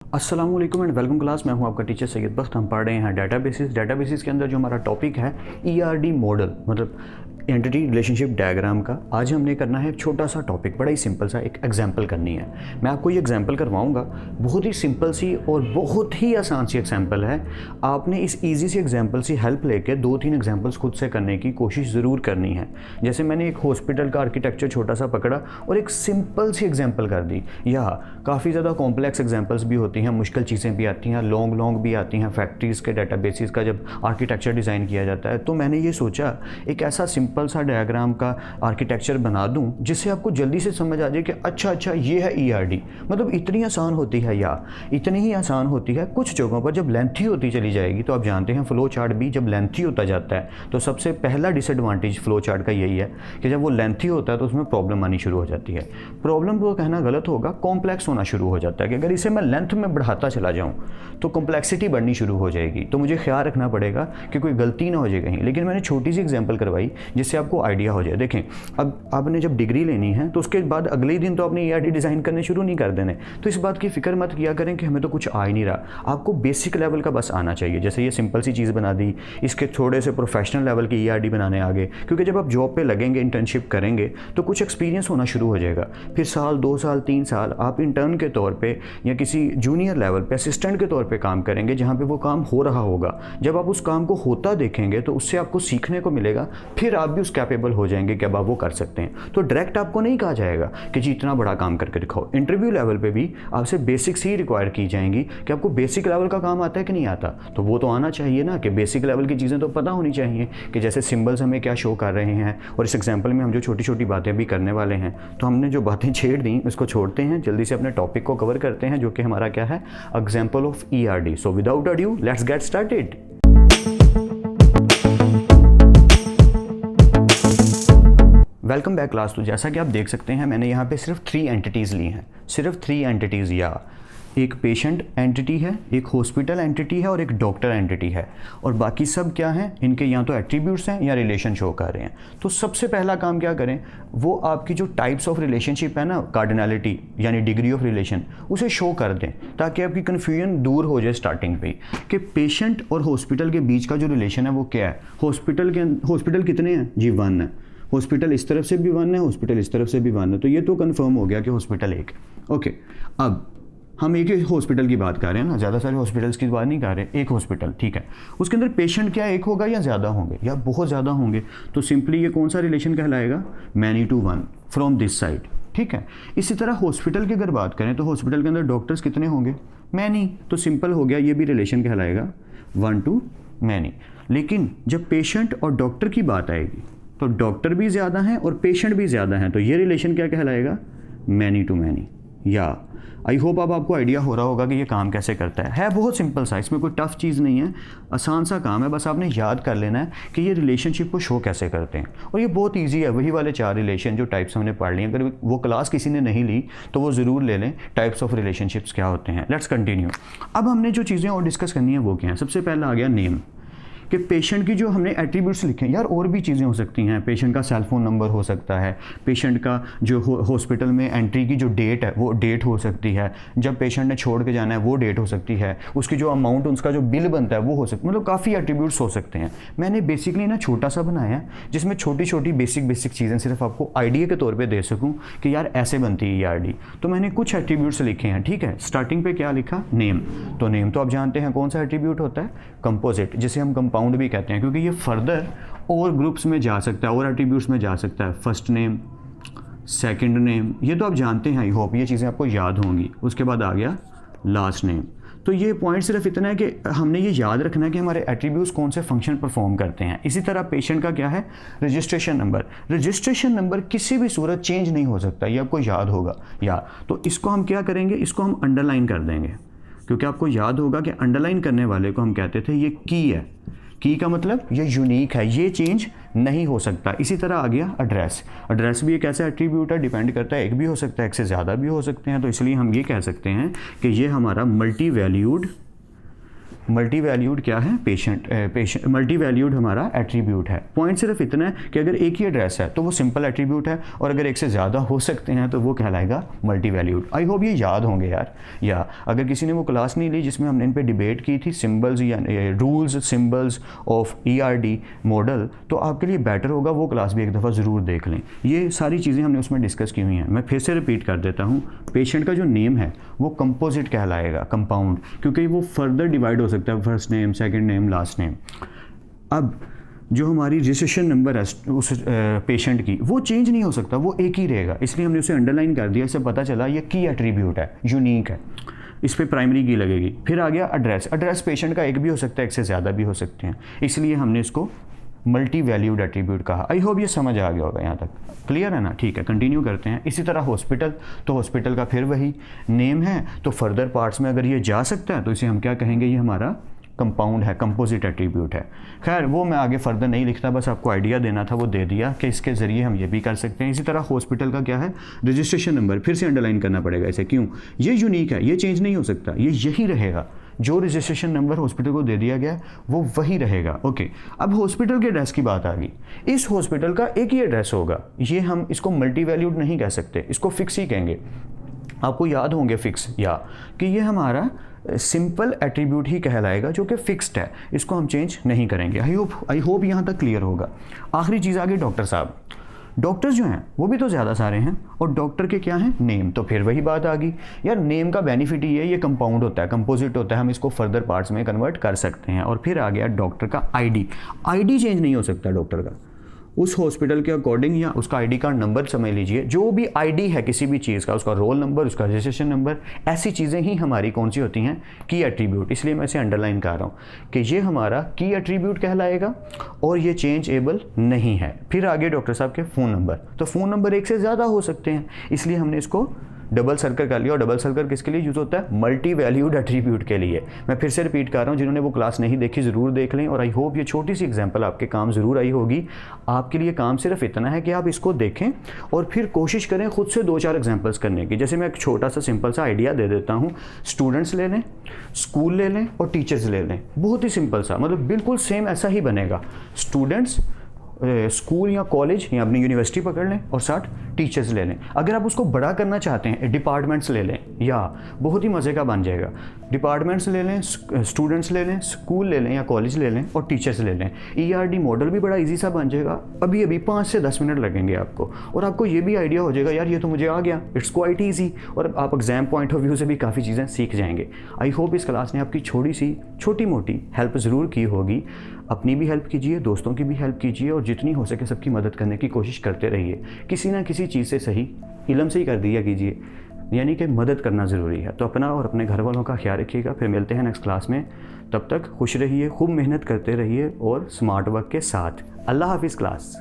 अस्सलाम वालेकुम and welcome class. मैं हूं आपका टीचर सैयद बख्त। हम पढ़ रहे हैं डेटाबेसिस के अंदर जो हमारा टॉपिक है ईआरडी मॉडल, मतलब एंटिटी रिलेशनशिप डायग्राम का। आज हमने करना है एक छोटा सा टॉपिक, बड़ा ही सिंपल सा एक एग्जांपल करनी है। मैं आपको ये एग्जांपल करवाऊंगा, बहुत ही सिंपल सी और बहुत ही आसान सी एग्जांपल है। आपने इस इजी सी एग्जांपल से हेल्प लेके 2-3 एग्जांपल्स खुद से करने की कोशिश ज़रूर करनी है। जैसे मैंने एक हॉस्पिटल का आर्किटेक्चर छोटा सा पकड़ा और एक सिंपल सी एग्जांपल कर दी। या काफ़ी ज़्यादा कॉम्प्लेक्स एग्जांपल्स भी होती हैं, मुश्किल चीज़ें भी आती हैं, लॉन्ग भी आती हैं। फैक्ट्रीज़ के डाटाबेसिस का जब आर्किटेक्चर डिज़ाइन किया जाता है तो मैंने ये सोचा एक ऐसा सिंपल सा डायग्राम का आर्किटेक्चर बना दूं जिससे आपको जल्दी से समझ आ जाए कि अच्छा ये है ईआरडी। मतलब इतनी आसान होती है या इतनी ही आसान होती है। कुछ जगहों पर जब लेंथी होती चली जाएगी तो आप जानते हैं फ्लो चार्ट भी जब लेंथी होता जाता है तो सबसे पहला डिसएडवांटेज फ्लो चार्ट का यही है कि जब वो लेंथी होता है तो उसमें प्रॉब्लम आनी शुरू हो जाती है। प्रॉब्लम को कहना गलत होगा, कॉम्प्लेक्स होना शुरू हो जाता है कि अगर इसे मैं लेंथ में बढ़ाता चला जाऊँ तो कॉम्प्लेक्सिटी बढ़नी शुरू हो जाएगी। तो मुझे ख्याल रखना पड़ेगा कि कोई गलती ना हो जाए कहीं। लेकिन मैंने छोटी सी एग्जाम्पल करवाई जिससे आपको आइडिया हो जाए। देखें, अब आपने जब डिग्री लेनी है तो उसके बाद अगले ही दिन तो आपने ईआरडी डिज़ाइन करने शुरू नहीं कर देने। तो इस बात की फिक्र मत किया करें कि हमें तो कुछ आ ही नहीं रहा, आपको बेसिक लेवल का बस आना चाहिए। जैसे ये सिंपल सी चीज़ बना दी, इसके थोड़े से प्रोफेशनल लेवल की ईआरडी बनाने आगे, क्योंकि जब आप जॉब पे लगेंगे, इंटर्नशिप करेंगे तो कुछ एक्सपीरियंस होना शुरू हो जाएगा। फिर साल 2 साल 3 साल आप इंटर्न के तौर पे या किसी जूनियर लेवल पे असिस्टेंट के तौर पे काम करेंगे जहाँ पे वो काम हो रहा होगा। जब आप उस काम को होता देखेंगे तो उससे आपको सीखने को मिलेगा, फिर आप भी उस कैपेबल हो जाएंगे कि अब आप वो कर सकते हैं। तो डायरेक्ट आपको नहीं कहा जाएगा कि जी इतना बड़ा काम करके दिखाओ। इंटरव्यू लेवल पे भी आपसे बेसिक्स ही रिक्वायर की जाएंगी कि आपको बेसिक लेवल का काम आता है कि नहीं आता। तो वो तो आना चाहिए ना, कि बेसिक लेवल की चीज़ें तो पता होनी चाहिए कि जैसे सिंबल्स हमें क्या शो कर रहे हैं। और इस एग्जाम्पल में हम जो छोटी छोटी बातें भी करने वाले हैं, तो हमने जो बातें छेड़ दी उसको छोड़ते हैं, जल्दी से अपने टॉपिक को कवर करते हैं जो कि हमारा क्या है, example of ERD. So without adieu let's get started. Welcome back class. तो जैसा कि आप देख सकते हैं मैंने यहाँ पे सिर्फ 3 एंटिटीज़ ली हैं, सिर्फ 3 एंटिटीज़। या एक पेशेंट एंटिटी है, एक हॉस्पिटल एंटिटी है और एक डॉक्टर एंटिटी है। और बाकी सब क्या हैं, इनके या तो एट्रीब्यूट्स हैं या रिलेशन शो कर रहे हैं। तो सबसे पहला काम क्या करें, वो आपकी जो टाइप्स ऑफ रिलेशनशिप है ना, कार्डिनलिटी यानी डिग्री ऑफ रिलेशन, उसे शो कर दें ताकि आपकी कन्फ्यूजन दूर हो जाए स्टार्टिंग पे कि पेशेंट और हॉस्पिटल के बीच का जो रिलेशन है वो क्या है। हॉस्पिटल कितने हैं जी, 1 है। हॉस्पिटल इस तरफ से भी 1 है, हॉस्पिटल इस तरफ से भी 1 है। तो ये तो कंफर्म हो गया कि हॉस्पिटल 1 है। ओके, अब हम एक ही हॉस्पिटल की बात कर रहे हैं ना, ज़्यादा सारे हॉस्पिटल्स की बात नहीं कर रहे, एक हॉस्पिटल, ठीक है। उसके अंदर पेशेंट क्या एक होगा या ज़्यादा होंगे या बहुत ज़्यादा होंगे। तो सिंपली ये कौन सा रिलेशन कहलाएगा, many to 1 from this side, ठीक है। इसी तरह हॉस्पिटल की अगर बात करें तो हॉस्पिटल के अंदर डॉक्टर्स कितने होंगे, मैनी। तो सिंपल हो गया, ये भी रिलेशन कहलाएगा 1 to मैनी। लेकिन जब पेशेंट और डॉक्टर की बात आएगी तो डॉक्टर भी ज़्यादा हैं और पेशेंट भी ज़्यादा हैं, तो ये रिलेशन क्या कहलाएगा, मैनी टू मैनी। या आई होप अब आपको आइडिया हो रहा होगा कि ये काम कैसे करता है बहुत सिंपल सा, इसमें कोई टफ चीज़ नहीं है, आसान सा काम है। बस आपने याद कर लेना है कि ये रिलेशनशिप को शो कैसे करते हैं। और ये बहुत इजी है, वही वाले 4 रिलेशन जो टाइप्स हमने पढ़ लिए। अगर वो क्लास किसी ने नहीं ली तो वो ज़रूर ले लें, टाइप्स ऑफ रिलेशनशिप्स क्या होते हैं। Let's continue. अब हमने जो चीज़ें और डिस्कस करनी है वो क्या है। सबसे पहला आ गया नेम, कि पेशेंट की जो हमने एट्रीब्यूट्स लिखे हैं, यार और भी चीज़ें हो सकती हैं। पेशेंट का सेल फोन नंबर हो सकता है, पेशेंट का जो हॉस्पिटल में एंट्री की जो डेट है वो डेट हो सकती है, जब पेशेंट ने छोड़ के जाना है वो डेट हो सकती है, उसकी जो अमाउंट उसका जो बिल बनता है वो हो सकता है। मतलब काफ़ी एट्रीब्यूट्स हो सकते हैं। मैंने बेसिकली ना छोटा सा बनाया है जिसमें छोटी छोटी बेसिक चीज़ें सिर्फ आपको आइडिया के तौर पर दे सकूँ कि यार ऐसे बनती है ईआरडी। तो मैंने कुछ एट्रीब्यूट्स लिखे हैं, ठीक है। स्टार्टिंग पे क्या लिखा, नेम। तो नेम तो आप जानते हैं कौन सा एट्रीब्यूट होता है, कंपोजिट, जिसे हम कंपाउंड भी कहते हैं, क्योंकि ये फर्दर और ग्रुप्स में जा सकता है और एट्रीब्यूट्स में जा सकता है। फर्स्ट नेम, सेकंड नेम, ये तो आप जानते हैं, आई होप ये चीज़ें आपको याद होंगी। उसके बाद आ गया लास्ट नेम। तो ये पॉइंट सिर्फ इतना है कि हमने ये याद रखना है कि हमारे एट्रीब्यूट्स कौन से फंक्शन परफॉर्म करते हैं। इसी तरह पेशेंट का क्या है, रजिस्ट्रेशन नंबर। रजिस्ट्रेशन नंबर किसी भी सूरत चेंज नहीं हो सकता, ये आपको याद होगा यार। तो इसको हम क्या करेंगे, इसको हम अंडरलाइन कर देंगे, क्योंकि आपको याद होगा कि अंडरलाइन करने वाले को हम कहते थे ये की है। की का मतलब ये यूनिक है, ये चेंज नहीं हो सकता। इसी तरह आ गया एड्रेस। एड्रेस भी एक ऐसा एट्रीब्यूट है, डिपेंड करता है, एक भी हो सकता है, एक से ज़्यादा भी हो सकते हैं। तो इसलिए हम ये कह सकते हैं कि ये हमारा मल्टी वैल्यूड मल्टी वैल्यूड क्या है, पेशेंट मल्टी वैल्यूड हमारा एट्रीब्यूट है। पॉइंट सिर्फ इतना है कि अगर एक ही एड्रेस है तो वो सिंपल एट्रीब्यूट है, और अगर एक से ज़्यादा हो सकते हैं तो वो कहलाएगा मल्टी वैल्यूड। आई होप ये याद होंगे यार। या अगर किसी ने वो क्लास नहीं ली जिसमें हमने इन पे डिबेट की थी, सिंबल्स या rules symbols of ERD model, तो आपके लिए बेटर होगा वो क्लास भी एक दफ़ा ज़रूर देख लें। ये सारी चीज़ें हमने उसमें डिस्कस की हुई हैं। मैं फिर से रिपीट कर देता हूँ, पेशेंट का जो नेम है वो कंपोजिट कहलाएगा, कंपाउंड, क्योंकि वो फर्दर डिवाइड हो सकता है, first name, second name, last name. अब जो हमारी रजिस्ट्रेशन नंबर है उस पेशेंट की, वो चेंज नहीं हो सकता, वो एक ही रहेगा, इसलिए हमने उसे अंडरलाइन कर दिया। इससे पता चला ये की एट्रीब्यूट है, यूनिक है, इस पर प्राइमरी की लगेगी। फिर आ गया एड्रेस। एड्रेस पेशेंट का एक भी हो सकता है, एक से ज़्यादा भी हो सकते हैं, इसलिए हमने इसको मल्टी वैल्यूड एट्रीब्यूट कहा। आई होप ये समझ आ गया होगा, यहाँ तक क्लियर है ना। ठीक है, कंटिन्यू करते हैं। इसी तरह हॉस्पिटल, तो हॉस्पिटल का फिर वही नेम है, तो फर्दर पार्ट्स में अगर ये जा सकता है तो इसे हम क्या कहेंगे, ये हमारा कंपाउंड है, कंपोजिट एट्रीब्यूट है। खैर वो मैं आगे फर्दर नहीं लिखता, बस आपको आइडिया देना था, वो दे दिया कि इसके ज़रिए हम ये भी कर सकते हैं। इसी तरह हॉस्पिटल का क्या है, रजिस्ट्रेशन नंबर, फिर से अंडरलाइन करना पड़ेगा इसे, क्यों, ये यूनिक है, ये चेंज नहीं हो सकता, ये यही रहेगा। जो रजिस्ट्रेशन नंबर हॉस्पिटल को दे दिया गया वो वही रहेगा। ओके, अब हॉस्पिटल के एड्रेस की बात आ गई। इस हॉस्पिटल का एक ही एड्रेस होगा, ये हम इसको मल्टी वैल्यूड नहीं कह सकते, इसको फिक्स ही कहेंगे। आपको याद होंगे फिक्स, या कि ये हमारा सिंपल एट्रीब्यूट ही कहलाएगा जो कि फिक्स्ड है, इसको हम चेंज नहीं करेंगे। आई होप यहाँ तक क्लियर होगा। आखिरी चीज़ आ गई डॉक्टर साहब। डॉक्टर्स जो हैं वो भी तो ज़्यादा सारे हैं, और डॉक्टर के क्या हैं, नेम। तो फिर वही बात आ गई यार, नेम का बेनिफिट ही है, ये कंपाउंड होता है, कंपोजिट होता है, हम इसको फर्दर पार्ट्स में कन्वर्ट कर सकते हैं। और फिर आ गया डॉक्टर का आईडी चेंज नहीं हो सकता डॉक्टर का, उस हॉस्पिटल के अकॉर्डिंग, या उसका आईडी कार्ड नंबर समझ लीजिए, जो भी आईडी है किसी भी चीज़ का, उसका रोल नंबर, उसका रजिस्ट्रेशन नंबर, ऐसी चीज़ें ही हमारी कौन सी होती हैं, की एट्रीब्यूट। इसलिए मैं इसे अंडरलाइन कर रहा हूँ कि ये हमारा की एट्रीब्यूट कहलाएगा और ये चेंजेबल नहीं है। फिर आगे डॉक्टर साहब के फ़ोन नंबर, तो फ़ोन नंबर एक से ज़्यादा हो सकते हैं, इसलिए हमने इसको डबल सर्कल कर लिया। और डबल सर्कल किसके लिए यूज़ होता है, मल्टी वैल्यूड एट्रीब्यूट के लिए। मैं फिर से रिपीट कर रहा हूँ, जिन्होंने वो क्लास नहीं देखी ज़रूर देख लें, और आई होप ये छोटी सी एग्जांपल आपके काम ज़रूर आई होगी। आपके लिए काम सिर्फ इतना है कि आप इसको देखें और फिर कोशिश करें खुद से 2-4 एग्जाम्पल्स करने की। जैसे मैं एक छोटा सा सिंपल सा आइडिया दे देता हूँ, स्टूडेंट्स ले लें, स्कूल ले लें और टीचर्स ले लें। बहुत ही सिंपल सा, मतलब बिल्कुल सेम ऐसा ही बनेगा। स्टूडेंट्स, स्कूल या कॉलेज या अपनी यूनिवर्सिटी पकड़ लें और 60 टीचर्स ले लें। अगर आप उसको बड़ा करना चाहते हैं, डिपार्टमेंट्स ले लें, या बहुत ही मज़े का बन जाएगा। डिपार्टमेंट्स ले लें, स्टूडेंट्स ले लें, स्कूल ले लें या कॉलेज ले लें और टीचर्स ले लें। ERD मॉडल भी बड़ा इजी सा बन जाएगा। अभी 5 से 10 मिनट लगेंगे आपको, और आपको ये भी आइडिया हो जाएगा यार ये तो मुझे आ गया, इट्स क्वाइट ईजी, और आप एग्जाम पॉइंट ऑफ व्यू से भी काफ़ी चीज़ें सीख जाएंगे। आई होप इस क्लास ने आपकी छोटी मोटी हेल्प ज़रूर की होगी। अपनी भी हेल्प कीजिए, दोस्तों की भी हेल्प कीजिए, और जितनी हो सके सबकी मदद करने की कोशिश करते रहिए। किसी ना किसी चीज़ से सही इल्म से ही कर दिया कीजिए, यानी कि मदद करना ज़रूरी है। तो अपना और अपने घर वालों का ख्याल रखिएगा। फिर मिलते हैं नेक्स्ट क्लास में, तब तक खुश रहिए, खूब मेहनत करते रहिए और स्मार्ट वर्क के साथ। अल्लाह हाफिज़ क्लास।